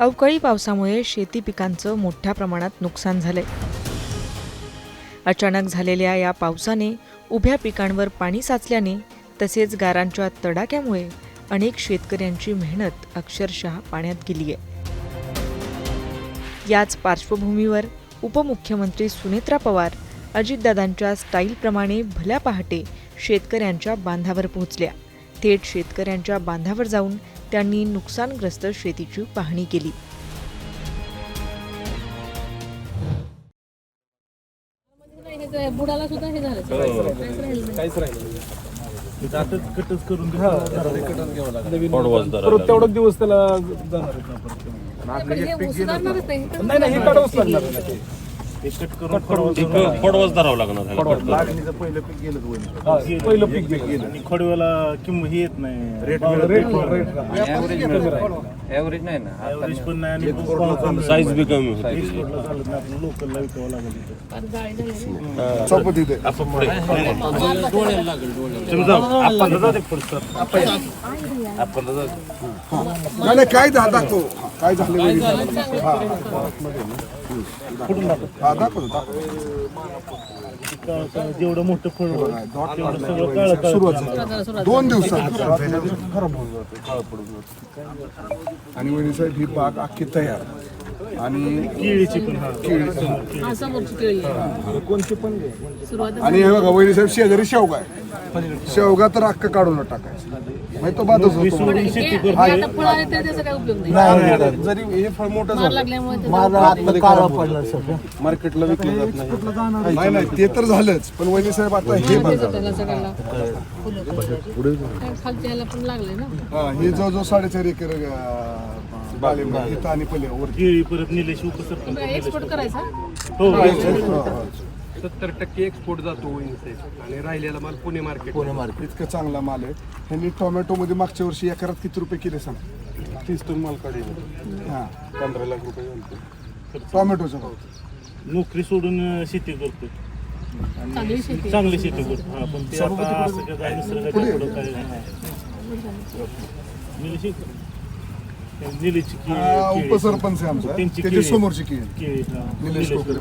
अवकाळी पावसामुळे शेती पिकांचं मोठ्या प्रमाणात नुकसान झालंय. अचानक झालेल्या या पावसाने उभ्या पिकांवर पाणी साचल्याने तसेच गारांच्या तडाख्यामुळे अनेक शेतकऱ्यांची मेहनत अक्षरशः पाण्यात गेली आहे. याच पार्श्वभूमीवर उपमुख्यमंत्री सुनेत्रा पवार अजितदादांच्या स्टाईलप्रमाणे भल्या पहाटे शेतकऱ्यांच्या बांधावर पोहोचल्या. थेट शेतकऱ्यांच्या बांधावर जाऊन त्यांनी नुकसानग्रस्त शेतीची पाहणी केली. बुडाला सुद्धा हे झालं काहीच राहिलं कटच करून परत तेवढा दिवस त्याला जाणार नाही हे काढावंच लागणार आहे. फडवच धरावं लागणार. लागणीचं पहिलं पीक गेलं पहिलं पीक गेलं आणि खोडव्याला किंमत ही येत नाही, रेट ऍव्हरेज नाही ना, ऍव्हरेज पण नाही आणि साईज बी कमी होती. एक्सपोर्टला चालत नाही, आपलं लोकलला विकावं लागेल. काय दाखव काय झालं जेवढं मोठं फळ तेवढं सगळं काळं सुरुवात 2 दिवसात खराब होऊन जाते, काळ पडून जाते. आणि वहिनी साहेब ही बाग अख्खी तयार आणि केळीची पण कोणती पण आणि हे बघा वहिनी साहेब शेजारी शेवगा आहे. शेवगा तर अख्खा काढून टाकायचं म्हणजे तो बादच होतो. जरी हे फळ मोठं झालं मार्केटला विकलं जात नाही. नाही ते तर झालंच, पण वहिनी साहेब आता हे बघा हे जवळजवळ 4.5 एकर डाळिंब इथं आणि पहिले केळी परत निलेश उपसरपंच एक्सपोर्ट करायचा. हो 70% एक्सपोर्ट जातो वहिनीसाहेब आणि राहिलेला माल पुणे मार्केट इतकं चांगला माल आहे. ह्यांनी टोमॅटोमध्ये मागच्या वर्षी एकरात किती रुपये केले सांग? 30 टन माल काढेल. हां 15 लाख रुपये झाले. टोमॅटोचा भाव नोकरी सोडून शेती करतो आणि चांगली शेती करतो. पण ते आता असं काय निसर्गाच्या पुढं काय निलेशची उपसरपंच आहे आमचा, त्यांची त्याच्या समोरची केळी केळी निलेश कोकरे.